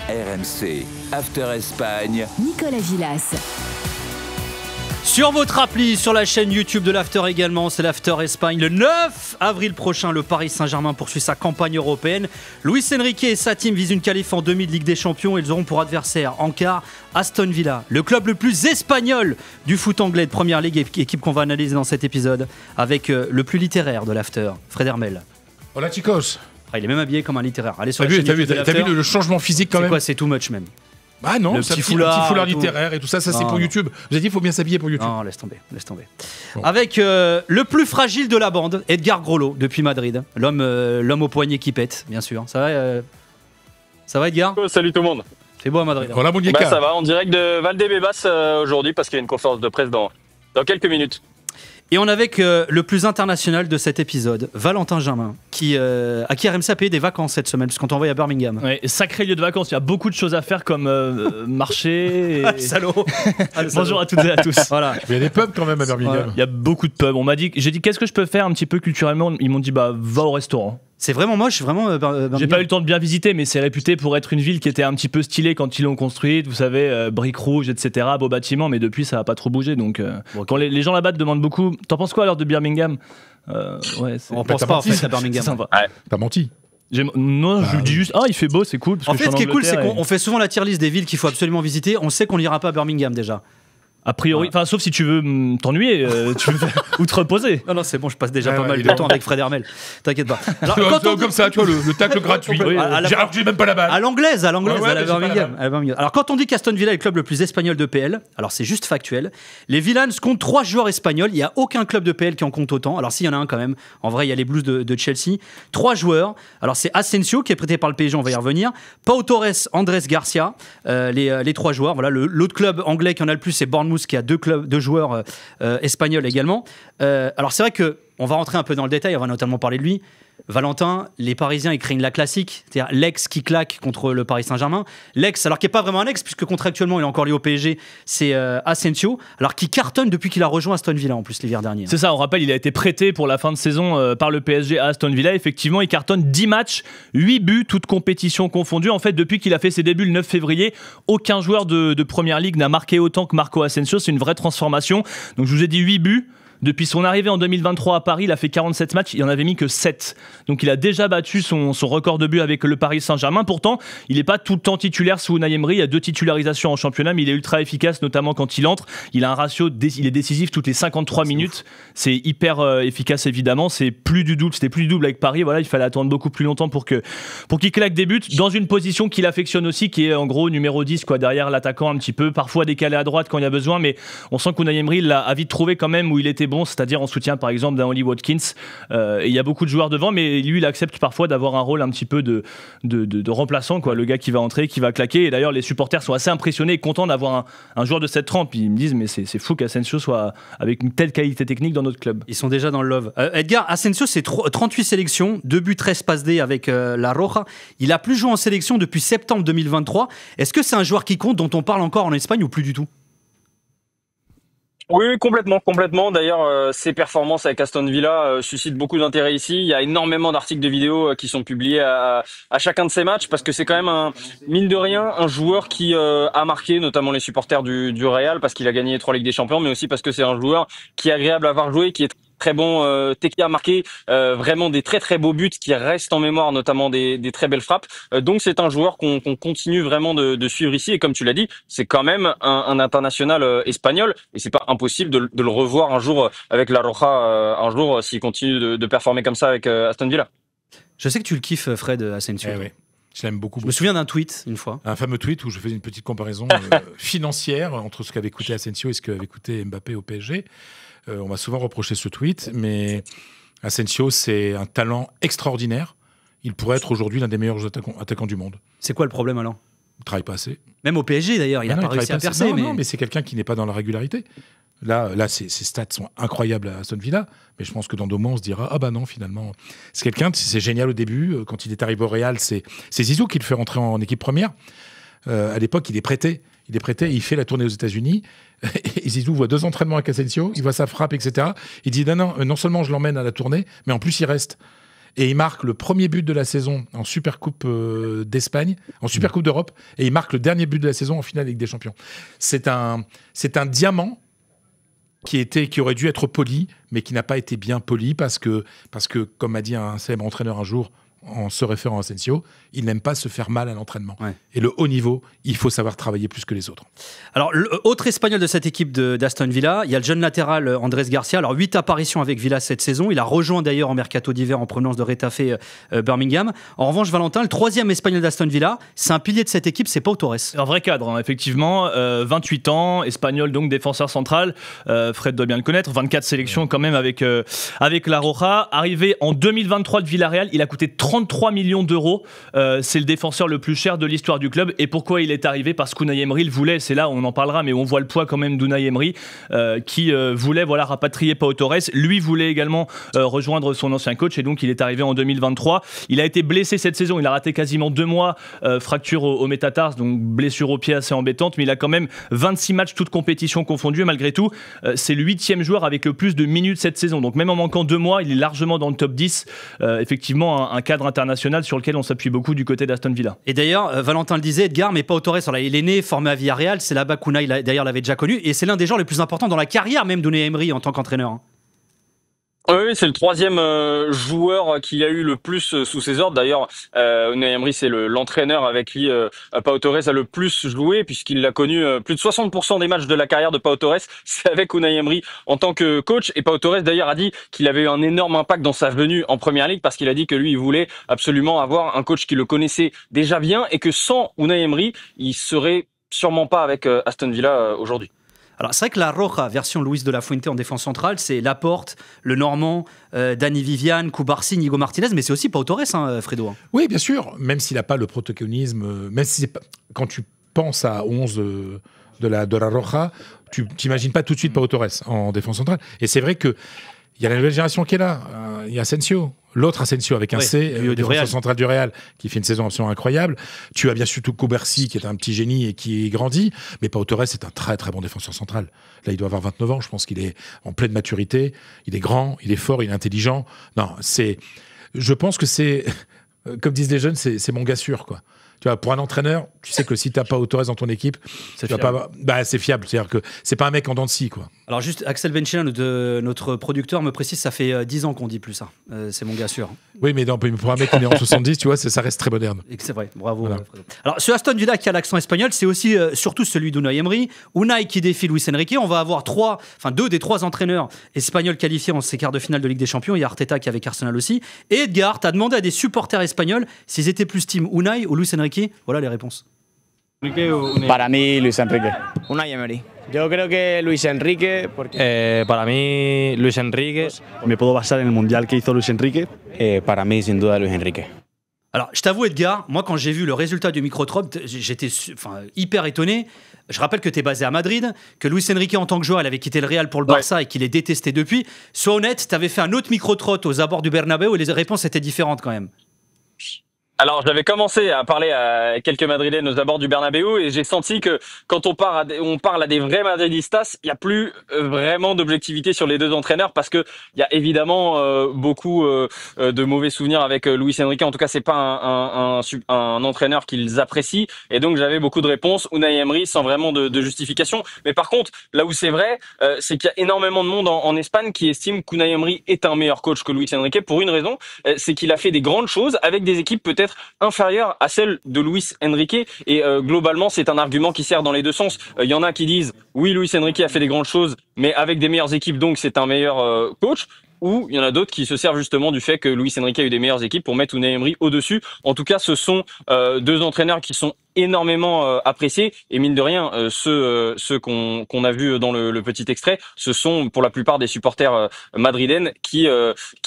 RMC, After Espagne. Nicolas Gilas. Sur votre appli, sur la chaîne YouTube de l'After également, c'est l'After Espagne. Le 9 avril prochain, le Paris Saint-Germain poursuit sa campagne européenne. Luis Enrique et sa team visent une qualif en demi de Ligue des Champions. Ils auront pour adversaire en quart Aston Villa, le club le plus espagnol du foot anglais de Première Ligue, équipe qu'on va analyser dans cet épisode avec le plus littéraire de l'After, Fred Hermel. Hola chicos. Il est même habillé comme un littéraire. Allez sur T'as la vu, chaîne YouTube de t'as vu l'After. le changement physique quand C'est même. quoi, c'est too much même. Ah non, Le c'est petit un foulard foulard et tout. littéraire et tout ça, c'est Non, pour non. YouTube. Vous avez dit, il faut bien s'habiller pour YouTube. Non, laisse tomber, laisse tomber. Bon. Avec le plus fragile de la bande, Edgar Groslo, depuis Madrid. L'homme au poignet qui pète, bien sûr. Ça va Edgar? Salut tout le monde. C'est beau à Madrid. Voilà mon Bah, Yeka. ça va, en direct de Valdebebas aujourd'hui parce qu'il y a une conférence de presse dans quelques minutes. Et on est avec le plus international de cet épisode, Valentin Germain, à qui RMC a payé des vacances cette semaine, puisqu'on t'a envoyé à Birmingham. Ouais, sacré lieu de vacances, il y a beaucoup de choses à faire comme marcher. Et... Salaud. Bonjour à toutes et à tous. Voilà. Il y a des pubs quand même à Birmingham. Il y a beaucoup de pubs. J'ai dit qu'est-ce que je peux faire un petit peu culturellement. Ils m'ont dit bah va au restaurant. C'est vraiment moche, vraiment. Birmingham. J'ai pas eu le temps de bien visiter, mais c'est réputé pour être une ville qui était un petit peu stylée quand ils l'ont construite. Vous savez, briques rouges, etc. Beaux bâtiments, mais depuis ça a pas trop bougé. Donc quand les gens là-bas te demandent beaucoup, t'en penses quoi alors de Birmingham? Ouais, On pense t'as pas en menti, fait à Birmingham. c'est sympa. T'as menti. Non, je dis juste il fait beau, c'est cool. Parce En que je fait, suis ce qui est cool, c'est Angleterre qu'on fait souvent la tier list des villes qu'il faut absolument visiter. On sait qu'on n'ira pas à Birmingham déjà. A priori, enfin sauf si tu veux t'ennuyer, tu veux ou te reposer. Non, c'est bon, je passe déjà Ouais, pas ouais, mal il de est temps avec Fred Hermel. T'inquiète pas. Alors, Comme quand on comme ça, tu vois, le tacle gratuit. Oui, à la- Alors que j'ai même pas la balle. À l'anglaise, Ouais, à la mais j'ai pas Birmingham, la à la Birmingham. Alors quand on dit qu'Aston Villa est le club le plus espagnol de PL, alors c'est juste factuel. Les Villans comptent 3 joueurs espagnols. Il n'y a aucun club de PL qui en compte autant. Alors s'il y en a un quand même, en vrai il y a les Blues de Chelsea. 3 joueurs. Alors c'est Asensio qui est prêté par le PSG, on va y revenir. Pau Torres, Andrés Garcia, les 3 joueurs. Voilà, l'autre club anglais qui en a le plus, c'est Bournemouth qui a 2 joueurs espagnols également. Alors c'est vrai que on va rentrer un peu dans le détail. On va notamment parler de lui. Valentin, les Parisiens ils craignent la classique, c'est-à-dire l'ex qui claque contre le Paris Saint-Germain. L'ex, alors qui n'est pas vraiment un ex, puisque contractuellement il est encore lié au PSG, c'est Asensio, alors qui cartonne depuis qu'il a rejoint Aston Villa en plus l'hiver dernier. C'est ça, on rappelle, il a été prêté pour la fin de saison par le PSG à Aston Villa. Effectivement, il cartonne 10 matchs, 8 buts, toutes compétitions confondues. En fait, depuis qu'il a fait ses débuts le 9 février, aucun joueur de Première Ligue n'a marqué autant que Marco Asensio. C'est une vraie transformation. Donc je vous ai dit 8 buts. Depuis son arrivée en 2023 à Paris, il a fait 47 matchs, il en avait mis que 7. Donc il a déjà battu son record de buts avec le Paris Saint-Germain. Pourtant, il n'est pas tout le temps titulaire sous Unai Emery. Il y a 2 titularisations en championnat, mais il est ultra efficace, notamment quand il entre. Il a un ratio, il est décisif toutes les 53 minutes. C'est hyper efficace, évidemment. C'était plus du double avec Paris. Voilà, il fallait attendre beaucoup plus longtemps pour qu'il claque des buts dans une position qu'il affectionne aussi, qui est en gros numéro 10, quoi, derrière l'attaquant un petit peu, parfois décalé à droite quand il y a besoin, mais on sent qu'Unai Emery l'a vite trouvé quand même où il était bon, c'est-à-dire en soutien par exemple d'un Oli Watkins. Et il y a beaucoup de joueurs devant, mais lui il accepte parfois d'avoir un rôle un petit peu de remplaçant, quoi, le gars qui va entrer, qui va claquer. Et d'ailleurs les supporters sont assez impressionnés et contents d'avoir un joueur de cette trempe. Ils me disent mais c'est fou qu'Asensio soit avec une telle qualité technique dans notre club. Ils sont déjà dans le love. Edgar, Asensio, c'est 38 sélections, 2 buts, 13 passes D avec la Roja. Il a plus joué en sélection depuis septembre 2023. Est-ce que c'est un joueur qui compte, dont on parle encore en Espagne ou plus du tout? Oui, complètement. D'ailleurs, ses performances avec Aston Villa suscitent beaucoup d'intérêt ici. Il y a énormément d'articles de vidéos qui sont publiés à chacun de ces matchs parce que c'est quand même mine de rien, un joueur qui a marqué notamment les supporters du Real parce qu'il a gagné 3 Ligues des Champions, mais aussi parce que c'est un joueur qui est agréable à voir jouer, qui est très bon, qui a marqué vraiment des très très beaux buts qui restent en mémoire, notamment des très belles frappes. Donc c'est un joueur qu'on continue vraiment de suivre ici. Et comme tu l'as dit, c'est quand même un international espagnol et c'est pas impossible de le revoir un jour avec la Roja, un jour s'il continue de performer comme ça avec Aston Villa. Je sais que tu le kiffes, Fred Asensio. Oui. Je l'aime beaucoup. Je me souviens d'un tweet une fois. Un fameux tweet où je faisais une petite comparaison financière entre ce qu'avait coûté Asensio et ce qu'avait coûté Mbappé au PSG. On m'a souvent reproché ce tweet, mais Asensio, c'est un talent extraordinaire. Il pourrait être aujourd'hui l'un des meilleurs attaquants du monde. C'est quoi le problème alors? Il ne travaille pas assez. Même au PSG d'ailleurs, il n'a pas réussi à percer. Non, mais c'est quelqu'un qui n'est pas dans la régularité. Là, ses stats sont incroyables à Aston Villa, mais je pense que dans 2 mois, on se dira ah bah non, finalement, c'est quelqu'un, c'est génial au début. Quand il est arrivé au Real, c'est Zizou qui le fait rentrer en équipe première. À l'époque, il est prêté, il fait la tournée aux États-Unis. Et Zizou voit 2 entraînements avec Asensio, il voit sa frappe, etc. Il dit non seulement je l'emmène à la tournée, mais en plus il reste. et il marque le premier but de la saison en Supercoupe d'Espagne, en Supercoupe d'Europe, et il marque le dernier but de la saison en finale Ligue des Champions. C'est un diamant qui aurait dû être poli, mais qui n'a pas été bien poli parce que comme m'a dit un célèbre entraîneur un jour, en se référant à Asensio, il n'aime pas se faire mal à l'entraînement. Ouais. Et le haut niveau, il faut savoir travailler plus que les autres. Alors, autre espagnol de cette équipe d'Aston Villa, il y a le jeune latéral Andrés Garcia. Alors, 8 apparitions avec Villa cette saison. Il a rejoint d'ailleurs en mercato d'hiver en provenance de Retafe Birmingham. En revanche, Valentin, le troisième espagnol d'Aston Villa, c'est un pilier de cette équipe, c'est Pau Torres. Un vrai cadre, hein, effectivement. 28 ans, espagnol, donc défenseur central. Fred doit bien le connaître. 24 sélections quand même avec la Roja. Arrivé en 2023 de Villarreal, il a coûté 33 millions d'euros. C'est le défenseur le plus cher de l'histoire du club. Et pourquoi il est arrivé? Parce qu'Unai Emery le voulait. C'est là où on en parlera, mais on voit le poids quand même d'Unai Emery qui voulait rapatrier Pau Torres. Lui voulait également rejoindre son ancien coach et donc il est arrivé en 2023. Il a été blessé cette saison. Il a raté quasiment 2 mois. Fracture au métatarse, donc blessure au pied assez embêtante. Mais il a quand même 26 matchs, toutes compétitions confondues. Malgré tout, c'est le 8e joueur avec le plus de minutes cette saison. Donc même en manquant 2 mois, il est largement dans le top 10. Effectivement, un cadre international sur lequel on s'appuie beaucoup du côté d'Aston Villa. Et d'ailleurs, Valentin le disait, Edgar, mais Pau Torres, il est né, formé à Villarreal, c'est là-bas qu'Unai d'ailleurs l'avait déjà connu, et c'est l'un des joueurs les plus importants dans la carrière même d'Unai Emery en tant qu'entraîneur. Oui, c'est le 3e joueur qu'il a eu le plus sous ses ordres. D'ailleurs, Unai Emery, c'est l'entraîneur avec qui Pau Torres a le plus joué, puisqu'il l'a connu plus de 60% des matchs de la carrière de Pau Torres. C'est avec Unai Emery en tant que coach. Et Pau Torres, d'ailleurs, a dit qu'il avait eu un énorme impact dans sa venue en Première Ligue, parce qu'il a dit que lui, il voulait absolument avoir un coach qui le connaissait déjà bien, et que sans Unai Emery, il serait sûrement pas avec Aston Villa aujourd'hui. Alors c'est vrai que la Roja, version Luis de la Fuente en défense centrale, c'est Laporte, le Normand, Dani Vivian, Cubarsí, Nigo Martinez, mais c'est aussi Pau Torres, hein, Fredo. Oui, bien sûr, même s'il n'a pas le protagonisme, même si c'est pas, quand tu penses à 11 de la Roja, tu t'imagines pas tout de suite Pau Torres en défense centrale. Et c'est vrai que il y a la nouvelle génération qui est là. Il y a Asensio, l'autre Asensio avec un C, défenseur central du Real, qui fait une saison absolument incroyable. Tu as bien sûr Cubarsí, qui est un petit génie et qui grandit. Mais Pau Torres est un très très bon défenseur central. Là, il doit avoir 29 ans. Je pense qu'il est en pleine maturité. Il est grand, il est fort, il est intelligent. Non, je pense que c'est, comme disent les jeunes, c'est mon gars sûr, quoi. Tu vois, pour un entraîneur, tu sais que si tu n'as pas Pau Torres dans ton équipe, c'est fiable. C'est fiable. C'est-à-dire que c'est pas un mec en dents de scie, quoi. Alors juste, Axel Benchina, notre producteur, me précise, ça fait 10 ans qu'on dit plus ça. C'est mon gars sûr. Oui, mais non, pour un mec qui est en 70, tu vois, ça reste très moderne. C'est vrai, bravo. Voilà. Alors, ce Aston Villa qui a l'accent espagnol, c'est aussi surtout celui d'Unai Emery. Unai qui défie Luis Enrique. On va avoir 2 des 3 entraîneurs espagnols qualifiés en ces quarts de finale de Ligue des Champions. Il y a Arteta qui est avec Arsenal aussi. Et Edgar, tu as demandé à des supporters espagnols s'ils étaient plus team Unai ou Luis Enrique. Voilà les réponses. Para mí, Luis Enrique. Unai Emery. Yo creo que Luis Enrique. Para mí, Luis Enrique. ¿Me puedo basar en el mundial que hizo Luis Enrique? Para mí, sin duda, Luis Enrique. Alors, je t'avoue, Edgar, moi, quand j'ai vu le résultat du micro-trot, j'étais hyper étonné. Je rappelle que tu es basé à Madrid, que Luis Enrique, en tant que joueur, il avait quitté le Real pour le Barça et qu'il est détesté depuis. Sois honnête, tu avais fait un autre micro-trot aux abords du Bernabéu et les réponses étaient différentes quand même. Alors, j'avais commencé à parler à quelques Madrilènes aux abords du Bernabéu et j'ai senti que quand on parle à des vrais Madridistas, il n'y a plus vraiment d'objectivité sur les deux entraîneurs parce que il y a évidemment beaucoup de mauvais souvenirs avec Luis Enrique. En tout cas, c'est pas un entraîneur qu'ils apprécient et donc j'avais beaucoup de réponses. Unai Emery sans vraiment de justification. Mais par contre, là où c'est vrai, c'est qu'il y a énormément de monde en Espagne qui estime qu'Unai Emery est un meilleur coach que Luis Enrique pour une raison, c'est qu'il a fait des grandes choses avec des équipes peut-être inférieure à celle de Luis Enrique et globalement c'est un argument qui sert dans les deux sens. Il y en a qui disent oui, Luis Enrique a fait des grandes choses mais avec des meilleures équipes donc c'est un meilleur coach, ou il y en a d'autres qui se servent justement du fait que Luis Enrique a eu des meilleures équipes pour mettre Unai Emery au-dessus. En tout cas, ce sont deux entraîneurs qui sont énormément appréciés et mine de rien, ceux qu'on a vus dans le petit extrait, ce sont pour la plupart des supporters madrilènes qui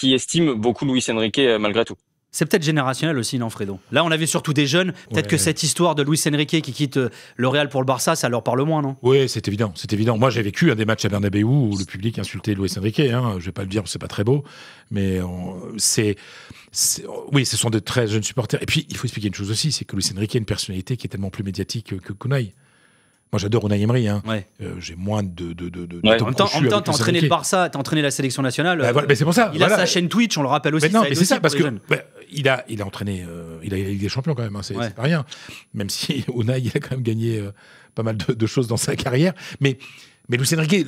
estiment beaucoup Luis Enrique malgré tout. C'est peut-être générationnel aussi, non, Fredo? Là, on avait surtout des jeunes. Peut-être que cette histoire de Luis Enrique qui quitte le Real pour le Barça, ça leur parle moins, non? Oui, c'est évident. Moi, j'ai vécu des matchs à Bernabéu où le public insultait Luis Enrique. Je vais pas le dire, c'est pas très beau, mais oui, ce sont de très jeunes supporters. Et puis, il faut expliquer une chose aussi, c'est que Luis Enrique a une personnalité qui est tellement plus médiatique que Unai. Moi, j'adore Unai Emery. Hein. Ouais. J'ai moins de En même temps, t'as entraîné le Barça, t'as entraîné la sélection nationale. Voilà, mais c'est pour ça. Il a sa chaîne Twitch, on le rappelle aussi. Mais non, mais c'est ça, parce que il a entraîné, il a la Ligue des Champions quand même. Hein, c'est pas rien. Même si Unai, il a quand même gagné pas mal de choses dans sa carrière. Mais Luis Enrique,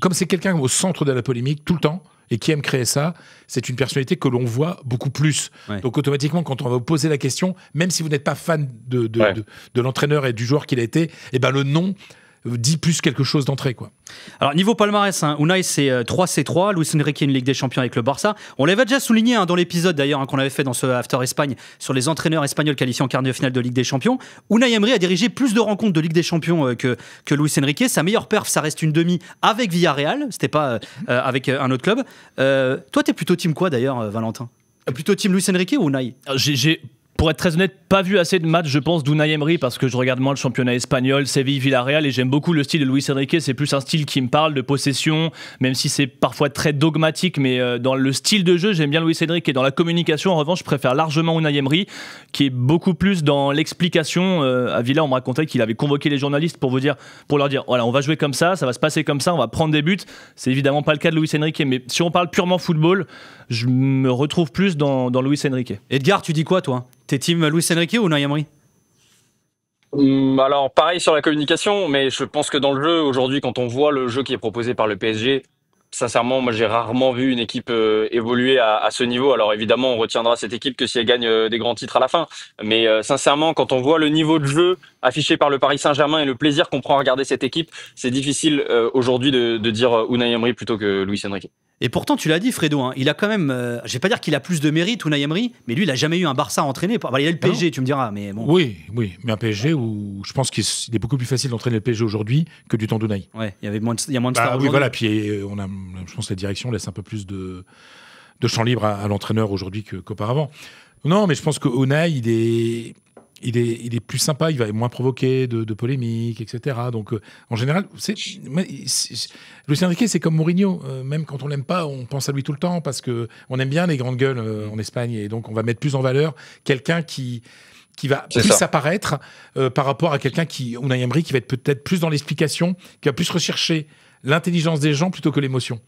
comme c'est quelqu'un au centre de la polémique tout le temps, et qui aime créer ça, c'est une personnalité que l'on voit beaucoup plus. Ouais. Donc automatiquement, quand on va vous poser la question, même si vous n'êtes pas fan de l'entraîneur et du joueur qu'il a été, eh ben le nom dit plus quelque chose d'entrée, quoi. Alors niveau palmarès, hein, Unai c'est 3C3, Luis Enrique une Ligue des Champions avec le Barça. On l'avait déjà souligné dans l'épisode d'ailleurs qu'on avait fait dans ce After Espagne sur les entraîneurs espagnols qualifiés en quart de finale de Ligue des Champions. Unai Emery a dirigé plus de rencontres de Ligue des Champions que Luis Enrique. Sa meilleure perf, ça reste une demi avec Villarreal, c'était pas avec un autre club. Toi, t'es plutôt team quoi d'ailleurs, Valentin? Plutôt team Luis Enrique ou Unai? Pour être très honnête, pas vu assez de matchs, je pense, d'Unai Emery parce que je regarde moins le championnat espagnol, Séville, Villarreal, et j'aime beaucoup le style de Luis Enrique. C'est plus un style qui me parle de possession, même si c'est parfois très dogmatique, mais dans le style de jeu, j'aime bien Luis Enrique. Et dans la communication, en revanche, je préfère largement Unai Emery, qui est beaucoup plus dans l'explication. À Villa, on me racontait qu'il avait convoqué les journalistes pour leur dire, voilà, on va jouer comme ça va se passer comme ça, on va prendre des buts. C'est évidemment pas le cas de Luis Enrique, mais si on parle purement football, je me retrouve plus dans Luis Enrique. Edgar, tu dis quoi, toi? T'es team Luis Enrique ou Unai Emery? Alors, pareil sur la communication, mais je pense que dans le jeu, aujourd'hui, quand on voit le jeu qui est proposé par le PSG, sincèrement, moi, j'ai rarement vu une équipe évoluer à ce niveau. Alors, évidemment, on retiendra cette équipe que si elle gagne des grands titres à la fin. Mais sincèrement, quand on voit le niveau de jeu affiché par le Paris Saint-Germain et le plaisir qu'on prend à regarder cette équipe, c'est difficile aujourd'hui de dire Unai Emery plutôt que Luis Enrique. Et pourtant, tu l'as dit, Fredo, hein, il a quand même, je vais pas dire qu'il a plus de mérite, Unai Emery, mais lui, il a jamais eu un Barça à entraîner. Il a le PSG, tu me diras, mais bon. Oui, mais un PSG où je pense qu'il est beaucoup plus facile d'entraîner le PSG aujourd'hui que du temps d'Unai. Ouais, il y a moins de stars. Oui, voilà, puis je pense que la direction laisse un peu plus de champ libre à l'entraîneur aujourd'hui qu'auparavant. Non, mais je pense que Unai, il est plus sympa, il va moins provoquer de polémiques, etc. Donc, en général, Luis Enrique, c'est comme Mourinho. Même quand on l'aime pas, on pense à lui tout le temps parce qu'on aime bien les grandes gueules en Espagne. Et donc, on va mettre plus en valeur quelqu'un qui va plus apparaître par rapport à quelqu'un Unai Emery, qui va être peut-être plus dans l'explication, qui va plus rechercher l'intelligence des gens plutôt que l'émotion.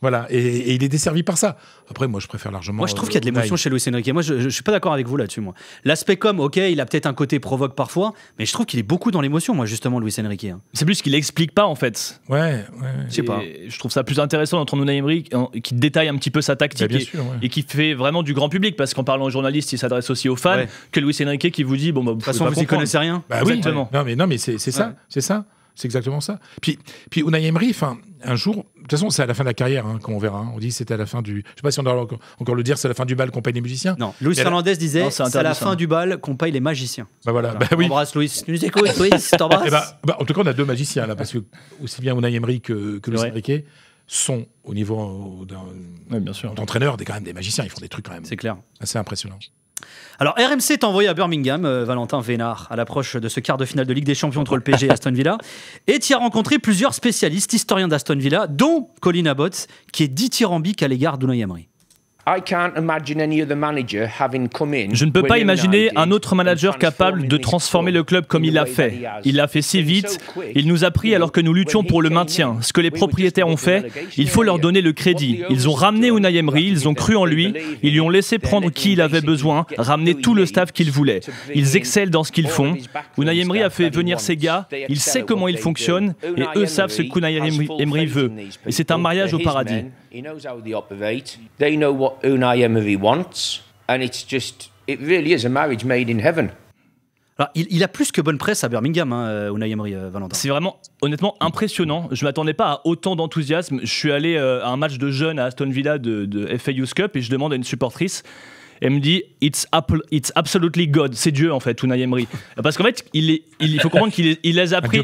Voilà, et il est desservi par ça. Après, moi, je préfère largement... Moi, je trouve qu'il y a de l'émotion chez Luis Enrique. Moi, je suis pas d'accord avec vous là-dessus, moi. L'aspect com, ok, il a peut-être un côté provoque parfois, mais je trouve qu'il est beaucoup dans l'émotion, moi, justement, Luis Enrique. Hein. C'est plus qu'il explique pas, en fait. Ouais. Je sais pas. Je trouve ça plus intéressant d'entendre Unai Emery qui détaille un petit peu sa tactique et qui fait vraiment du grand public, parce qu'en parlant aux journalistes, il s'adresse aussi aux fans, que Luis Enrique qui vous dit, bon, bah, de toute façon, vous y connaissez rien. Bah, exactement. Oui, non, mais c'est ça, c'est ça. C'est exactement ça. Puis Unai Emery, un jour, de toute façon, c'est à la fin de la carrière qu'on verra. Hein. On dit que c'était à la fin du... Je sais pas si on doit encore le dire, c'est à la fin du bal qu'on paye les musiciens. Non, Luis Fernandez disait, c'est à la fin du bal qu'on paye les magiciens. Bah voilà. Bah oui. Embrasse Luis. Tu nous écoutes, Luis, t'embrasses. En tout cas, on a deux magiciens là, parce que aussi bien Unai Emery que Luis Enrique sont au niveau d'entraîneur quand même des magiciens. Ils font des trucs quand même. C'est clair. Assez impressionnants. Alors RMC t'a envoyé à Birmingham, Valentin Vénard, à l'approche de ce quart de finale de Ligue des Champions entre le PSG et Aston Villa, et tu as rencontré plusieurs spécialistes, historiens d'Aston Villa, dont Colin Abbott, qui est dithyrambique à l'égard d'Unai Emery. Je ne peux pas imaginer un autre manager capable de transformer le club comme il l'a fait. Il l'a fait si vite, il nous a pris alors que nous luttions pour le maintien. Ce que les propriétaires ont fait, il faut leur donner le crédit. Ils ont ramené Unai Emery, ils ont cru en lui, ils lui ont laissé prendre qui il avait besoin, ramener tout le staff qu'il voulait. Ils excellent dans ce qu'ils font. Unai Emery a fait venir ses gars, il sait comment ils fonctionnent, et eux savent ce qu'Unai Emery veut. Et c'est un mariage au paradis. He knows how they operate. They know what Unai Emery wants, and it really is a marriage made in heaven. Alors, il a plus que bonne presse à Birmingham, Unai Emery, Valentin. C'est vraiment, honnêtement, impressionnant. Je ne m'attendais pas à autant d'enthousiasme. Je suis allé à un match de jeunes à Aston Villa de FA Youth Cup et je demande à une supportrice. Elle me dit it's absolutely God, c'est Dieu en fait, Unai Emery. Parce qu'en fait, il faut comprendre qu'il les a pris.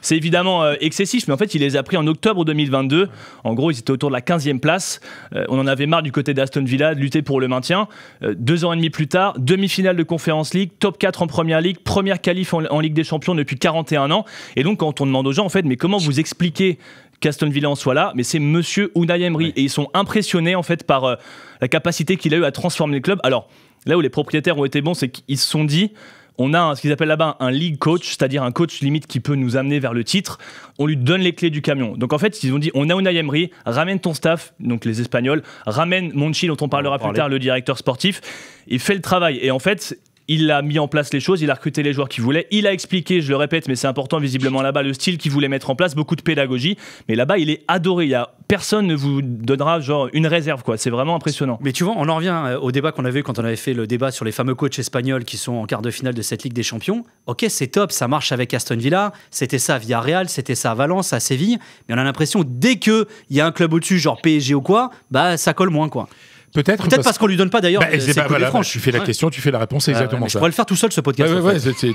C'est évidemment excessif, mais en fait, il les a pris en octobre 2022. En gros, ils étaient autour de la 15e place. On en avait marre du côté d'Aston Villa de lutter pour le maintien. 2 ans et demi plus tard, demi-finale de Conference League, top 4 en Première Ligue, première qualif en Ligue des Champions depuis 41 ans. Et donc, quand on demande aux gens, en fait, mais comment vous expliquez qu'Aston Villa en soit là, mais c'est monsieur Unai Emery. Et ils sont impressionnés en fait par la capacité qu'il a eu à transformer le club. Alors, là où les propriétaires ont été bons, c'est qu'ils se sont dit, On a ce qu'ils appellent là-bas un league coach, c'est-à-dire un coach limite qui peut nous amener vers le titre. On lui donne les clés du camion. Donc en fait, ils ont dit, on a Unai Emery, ramène ton staff, donc les Espagnols, ramène Monchi, dont on parlera plus tard, le directeur sportif, et fait le travail. Et en fait, il a mis en place les choses, il a recruté les joueurs qu'il voulait, il a expliqué, je le répète, mais c'est important visiblement là-bas, le style qu'il voulait mettre en place, beaucoup de pédagogie, mais là-bas il est adoré, personne ne vous donnera genre une réserve, quoi. C'est vraiment impressionnant. Mais tu vois, on en revient au débat qu'on avait eu quand on avait fait le débat sur les fameux coachs espagnols qui sont en quart de finale de cette Ligue des Champions. Ok, c'est top, ça marche avec Aston Villa, c'était ça à Villarreal, c'était ça à Valence, à Séville, mais on a l'impression dès qu'il y a un club au-dessus, genre PSG ou quoi, bah ça colle moins, quoi. Peut-être parce qu'on lui donne pas d'ailleurs. Tu fais la question, tu fais la réponse, c'est exactement ça. Je pourrais le faire tout seul ce podcast.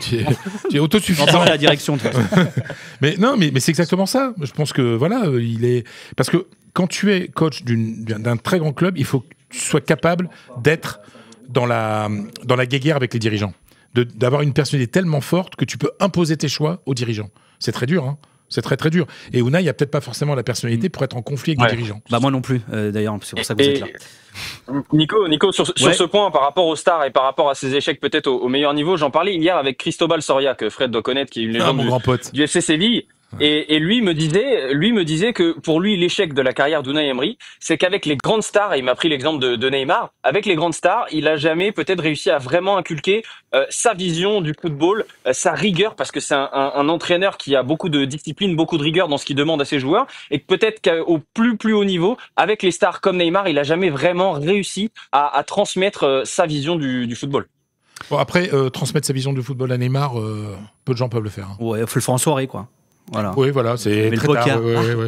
Tu es autosuffisant. On la direction. Mais non, mais c'est exactement ça. Je pense que voilà, il est parce que quand tu es coach d'un très grand club, il faut que tu sois capable d'être dans la guéguerre avec les dirigeants, d'avoir une personnalité tellement forte que tu peux imposer tes choix aux dirigeants. C'est très dur, hein. C'est très très dur. Et Unai, il n'y a peut-être pas forcément la personnalité pour être en conflit avec les dirigeants. Bah moi non plus, d'ailleurs, c'est pour ça que vous êtes là. Nico, sur ce point, par rapport aux stars et par rapport à ses échecs peut-être au meilleur niveau, j'en parlais hier avec Cristobal Soria, que Fred doit connaître, qui est une légende du FC Séville. Et lui me disait que pour lui l'échec de la carrière d'Unai Emery, c'est qu'avec les grandes stars, et il m'a pris l'exemple de Neymar, avec les grandes stars, il a jamais peut-être réussi à vraiment inculquer sa vision du football, sa rigueur, parce que c'est un entraîneur qui a beaucoup de discipline, beaucoup de rigueur dans ce qu'il demande à ses joueurs, et que peut-être qu'au plus haut niveau, avec les stars comme Neymar, il a jamais vraiment réussi à transmettre sa vision du football. Bon, après, transmettre sa vision du football à Neymar, peu de gens peuvent le faire. Hein. Ouais, faut le faire en soirée, quoi. Voilà. Oui, voilà, c'est très tard. Ouais.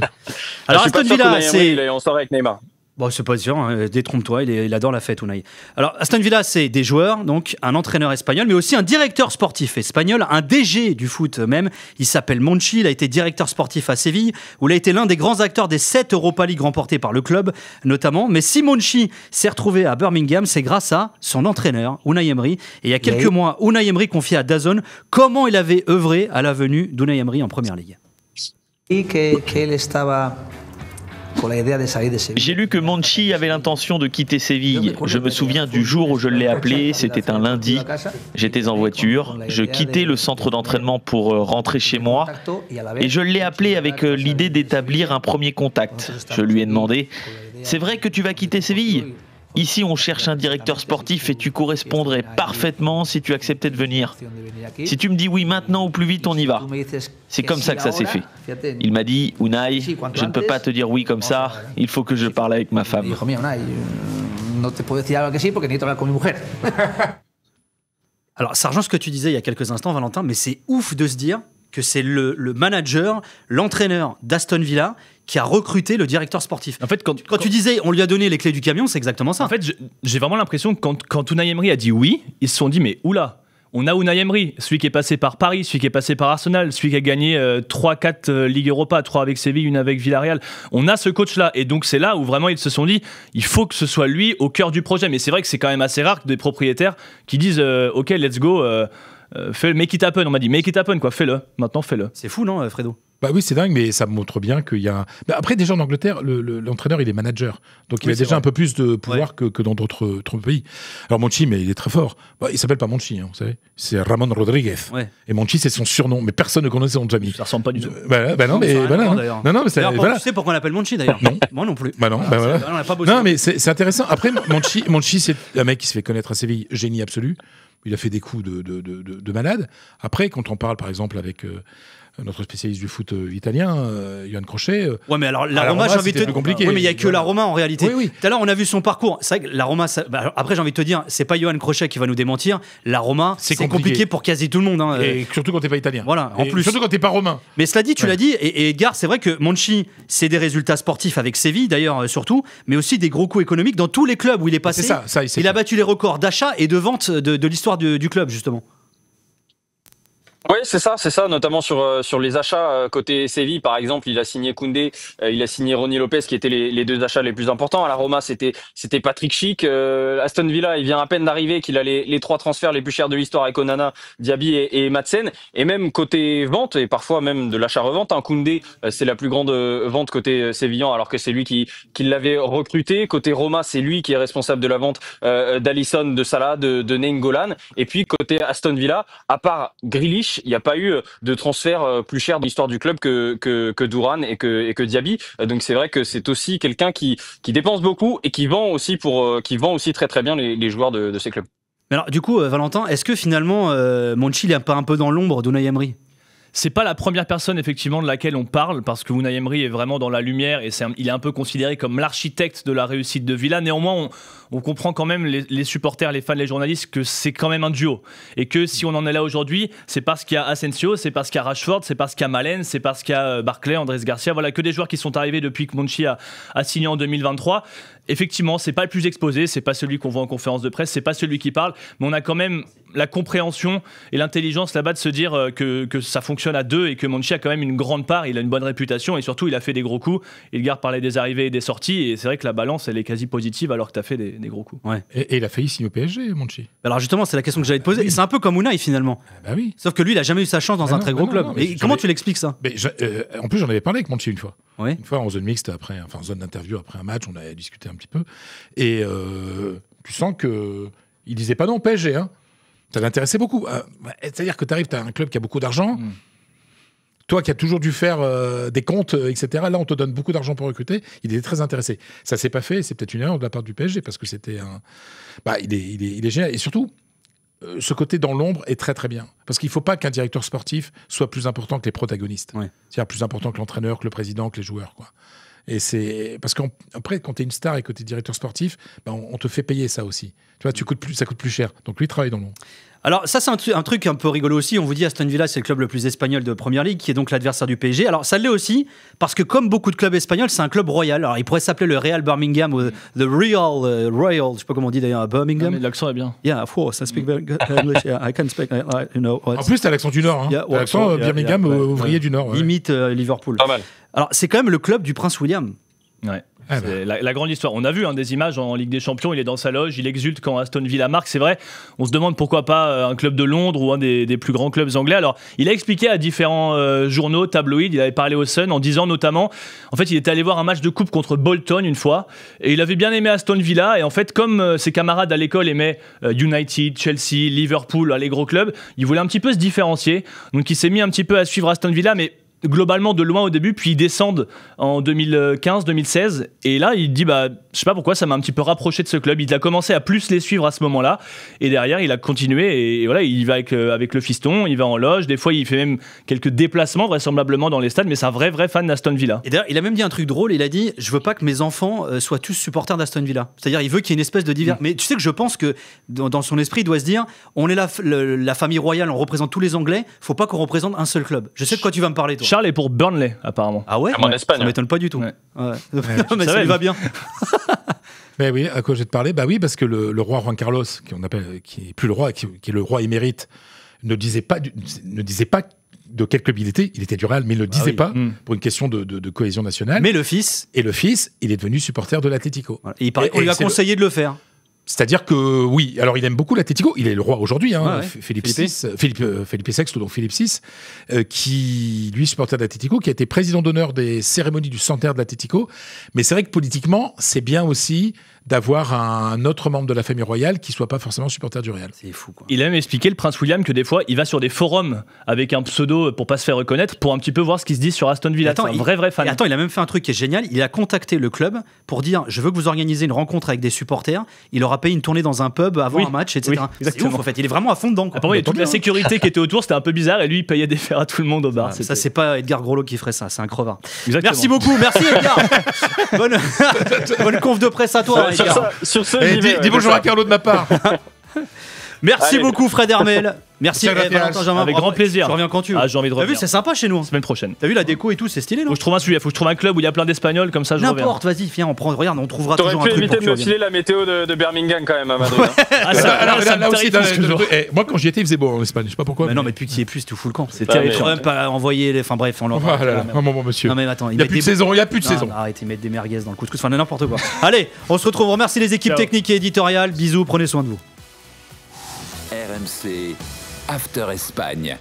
Alors, Aston Villa, il est en soirée avec Neymar. Bon, c'est pas sûr, hein. Détrompe-toi, il adore la fête, Unai. Alors, Aston Villa, c'est des joueurs, donc un entraîneur espagnol, mais aussi un directeur sportif espagnol, un DG du foot même. Il s'appelle Monchi, il a été directeur sportif à Séville, où il a été l'un des grands acteurs des 7 Europa League remportés par le club, notamment. Mais si Monchi s'est retrouvé à Birmingham, c'est grâce à son entraîneur, Unai Emery. Et il y a quelques mois, Unai Emery confiait à DAZN comment il avait œuvré à la venue d'Unai Emery en Première Ligue. J'ai lu que Monchi avait l'intention de quitter Séville. Je me souviens du jour où je l'ai appelé, c'était un lundi. J'étais en voiture, je quittais le centre d'entraînement pour rentrer chez moi et je l'ai appelé avec l'idée d'établir un premier contact. Je lui ai demandé « C'est vrai que tu vas quitter Séville ? Ici, on cherche un directeur sportif et tu correspondrais parfaitement si tu acceptais de venir. Si tu me dis oui maintenant ou plus vite, on y va. » C'est comme ça que ça s'est fait. Il m'a dit « Unai, je ne peux pas te dire oui comme ça, il faut que je parle avec ma femme. » Alors, ça rejoint ce que tu disais il y a quelques instants, Valentin, mais c'est ouf de se dire que c'est le manager, l'entraîneur d'Aston Villa qui a recruté le directeur sportif. En fait, quand tu disais on lui a donné les clés du camion, c'est exactement ça. En fait, j'ai vraiment l'impression que quand Unai Emery a dit oui, ils se sont dit mais oula, on a Unai Emery, celui qui est passé par Paris, celui qui est passé par Arsenal, celui qui a gagné 3-4 Ligue Europa, 3 avec Séville, 1 avec Villarreal. On a ce coach-là. Et donc, c'est là où vraiment ils se sont dit, il faut que ce soit lui au cœur du projet. Mais c'est vrai que c'est quand même assez rare que des propriétaires qui disent, OK, let's go, make it happen. On m'a dit, make it happen, quoi, fais-le. Maintenant, fais-le. C'est fou, non, Fredo? Bah oui, c'est dingue, mais ça montre bien qu'il y a. Bah après, déjà en Angleterre, l'entraîneur il est manager, donc il a déjà un peu plus de pouvoir que dans d'autres pays. Alors Monchi, mais il est très fort. Bah, il s'appelle pas Monchi, hein, vous savez, c'est Ramon Rodriguez. Ouais. Et Monchi, c'est son surnom, mais personne ne connaît son nom de famille. Ça ressemble pas du tout. Non, mais c'est. Voilà. Tu sais pourquoi on l'appelle Monchi d'ailleurs? Non, moi non plus. Bah non, voilà. On a pas bossé. Non, mais c'est intéressant. Après, Monchi, c'est un mec qui se fait connaître à Séville, génie absolu. Il a fait des coups de malade. Après, quand on parle, par exemple, avec notre spécialiste du foot italien, Johan Crochet. Ouais, mais alors la Roma, j'ai envie de te dire. Compliqué. Oui, mais il n'y a que la Roma en réalité. Oui. Tout à l'heure, on a vu son parcours. C'est vrai que la Roma. Après, j'ai envie de te dire, c'est pas Johan Crochet qui va nous démentir. La Roma, c'est compliqué pour quasi tout le monde. Hein. Et surtout quand t'es pas italien. Voilà, en plus. Surtout quand t'es pas romain. Mais cela dit, tu l'as dit, et Edgar, c'est vrai que Monchi, c'est des résultats sportifs avec Séville, d'ailleurs, surtout, mais aussi des gros coups économiques dans tous les clubs où il est passé. C'est ça, il a battu les records d'achat et de vente de l'histoire du club, justement. Oui, Ouais, c'est ça, notamment sur les achats côté Séville, par exemple, il a signé Koundé, il a signé Ronny Lopez, qui étaient les deux achats les plus importants. À la Roma, c'était Patrick Schick. Aston Villa, il vient à peine d'arriver, qu'il a les 3 transferts les plus chers de l'histoire avec Onana, Diaby et Madsen. Et même côté vente, et parfois même de l'achat-revente, Koundé, c'est la plus grande vente côté sévillan, alors que c'est lui qui l'avait recruté. Côté Roma, c'est lui qui est responsable de la vente d'Alisson, de Salah, de Nainggolan. Et puis côté Aston Villa, à part Grealish, il n'y a pas eu de transfert plus cher dans l'histoire du club que Duran et que Diaby. Donc c'est vrai que c'est aussi quelqu'un qui dépense beaucoup et qui vend aussi très très bien les joueurs de ces clubs. Mais alors du coup, Valentin, est-ce que finalement Monchi il est pas un peu dans l'ombre d'Unai Emery? C'est pas la première personne effectivement de laquelle on parle, parce que Unai Emery est vraiment dans la lumière et il est un peu considéré comme l'architecte de la réussite de Villa. Néanmoins, on comprend quand même, les supporters, les fans, les journalistes, que c'est quand même un duo. Et que si on en est là aujourd'hui, c'est parce qu'il y a Asensio, c'est parce qu'il y a Rashford, c'est parce qu'il y a Malen, c'est parce qu'il y a Barkley, Andrés Garcia. Voilà, que des joueurs qui sont arrivés depuis que Monchi a signé en 2023. Effectivement, c'est pas le plus exposé, c'est pas celui qu'on voit en conférence de presse, c'est pas celui qui parle, mais on a quand même la compréhension et l'intelligence là-bas de se dire que ça fonctionne à deux et que Monchi a quand même une grande part, il a une bonne réputation et surtout il a fait des gros coups. Ilgard parlait des arrivées et des sorties et c'est vrai que la balance elle est quasi positive alors que tu as fait des gros coups. Ouais. Et il a failli signer au PSG, Monchi. Alors justement, c'est la question que j'allais te poser. Et c'est un peu comme Unai finalement. Bah oui. Sauf que lui, il a jamais eu sa chance dans un très gros club. Et comment tu l'expliques ça? En plus, j'en avais parlé avec Monchi une fois. Oui. Une fois en zone mixte, en zone d'interview après un match, on a discuté un petit peu. Et tu sens qu'il disait pas non au PSG. Hein. Ça l'intéressait beaucoup. C'est-à-dire que tu arrives, tu as un club qui a beaucoup d'argent. Toi qui as toujours dû faire des comptes, etc. Là, on te donne beaucoup d'argent pour recruter. Il était très intéressé. Ça s'est pas fait. C'est peut-être une erreur de la part du PSG parce que c'était un. Il est génial. Et surtout, ce côté dans l'ombre est très très bien. Parce qu'il ne faut pas qu'un directeur sportif soit plus important que les protagonistes. Ouais. C'est-à-dire plus important que l'entraîneur, que le président, que les joueurs, quoi. Et c'est parce qu'après, quand tu es une star et que tu es directeur sportif, on te fait payer ça aussi. Tu vois, ça coûte plus cher. Donc lui, il travaille dans l'ombre. Alors ça, c'est un truc un peu rigolo aussi. On vous dit Aston Villa, c'est le club le plus espagnol de Première Ligue, qui est donc l'adversaire du PSG. Alors ça l'est aussi parce que comme beaucoup de clubs espagnols, c'est un club royal. Alors il pourrait s'appeler le Real Birmingham ou The Royal, je sais pas comment on dit d'ailleurs à Birmingham. Mais l'accent est bien. Yeah, of course, I speak English. Yeah, I can speak, you know. En plus, t'as l'accent du Nord. Hein. T'as l'accent Birmingham, ouvrier du Nord. Ouais. Limite Liverpool. Pas mal. Alors c'est quand même le club du Prince William. Ouais. C'est la grande histoire. On a vu des images en Ligue des Champions, il est dans sa loge, il exulte quand Aston Villa marque, c'est vrai. On se demande pourquoi pas un club de Londres ou un des plus grands clubs anglais. Alors, il a expliqué à différents journaux, tabloïds, il avait parlé au Sun en disant notamment, en fait, il était allé voir un match de coupe contre Bolton une fois et il avait bien aimé Aston Villa et en fait, comme ses camarades à l'école aimaient United, Chelsea, Liverpool, les gros clubs, il voulait un petit peu se différencier. Donc, il s'est mis un petit peu à suivre Aston Villa, mais globalement de loin au début, puis ils descendent en 2015-2016 et là il dit je sais pas pourquoi ça m'a un petit peu rapproché de ce club. Il a commencé à plus les suivre à ce moment-là et derrière il a continué et voilà, il va avec le fiston, il va en loge, des fois il fait même quelques déplacements vraisemblablement dans les stades, mais c'est un vrai fan d'Aston Villa. Et d'ailleurs il a même dit un truc drôle, il a dit je veux pas que mes enfants soient tous supporters d'Aston Villa, c'est-à-dire il veut qu'il y ait une espèce de divers. Mais tu sais que je pense que dans son esprit il doit se dire on est la famille royale, on représente tous les Anglais, faut pas qu'on représente un seul club. Je sais de quoi tu vas me parler toi. Charles est pour Burnley, apparemment. Ah ouais, en Espagne. Ça m'étonne pas du tout. Ouais. Mais ça lui va bien. Mais oui, à quoi je vais te parler ? Oui, parce que le roi Juan Carlos, qui est plus le roi, qui est le roi émérite, ne disait pas de quel club il était du Real, mais il ne le disait pas pour une question de cohésion nationale. Mais le fils, il est devenu supporter de l'Atlético. Voilà. Et on lui a conseillé de le faire. C'est-à-dire que oui, alors il aime beaucoup l'Atlético, il est le roi aujourd'hui, Philippe VI, donc Philippe VI, qui lui supporter de l'Atlético, qui a été président d'honneur des cérémonies du centenaire de l'Atlético. Mais c'est vrai que politiquement, c'est bien aussi d'avoir un autre membre de la famille royale qui soit pas forcément supporter du Real. C'est fou, quoi. Il a même expliqué, le prince William, que des fois il va sur des forums avec un pseudo pour pas se faire reconnaître, pour un petit peu voir ce qui se dit sur Aston Villa. C'est un vrai fan. Et attends, il a même fait un truc qui est génial, il a contacté le club pour dire je veux que vous organisiez une rencontre avec des supporters. Il leur a payé une tournée dans un pub avant un match, etc. C'est ouf, en fait, il est vraiment à fond dedans, quoi. Pour moi, toute la sécurité qui était autour, c'était un peu bizarre et lui il payait des fers à tout le monde au bar. Ça c'est pas Edgar Groslo qui ferait ça, c'est un crevard. Exactement. Merci beaucoup, merci Edgar. Bonne conf de presse à toi, Edgar. Sur ce, dis bonjour à Carlo de ma part. Merci beaucoup Fred Hermel. Merci, Merci, Valentin Jamin. Avec grand plaisir. Tu reviens quand tu veux. Ah, j'ai envie de T'as vu, revenir. c'est sympa chez nous. Semaine prochaine. T'as vu la déco et tout, c'est stylé, non? Faut que je trouve un club où il y a plein d'Espagnols, comme ça je reviens. N'importe, vas-y, viens, regarde, on trouvera T'aurais toujours un pu truc éviter pour de que me tu filer la météo de Birmingham quand même à Madrid. Ah, ça, Alors, ça me là aussi, terrifie toujours. moi quand j'y étais, il faisait beau en Espagne. Je sais pas pourquoi. Mais non, mais depuis que tu y es plus, tu fous le camp. C'est Ah, terrible. mais- Tu peux même pas envoyer les. Enfin bref, on l'en Ah là là, un moment, monsieur. Non, mais attends, Il n'y a plus de saison, il n'y a plus de saison. Arrête, ils mettent des merguez dans le couscous, enfin n'importe quoi. Allez, on se retrouve. On remercie les équipes Ciao. techniques et éditoriales. Bisous, prenez soin de vous. RMC After Espagne.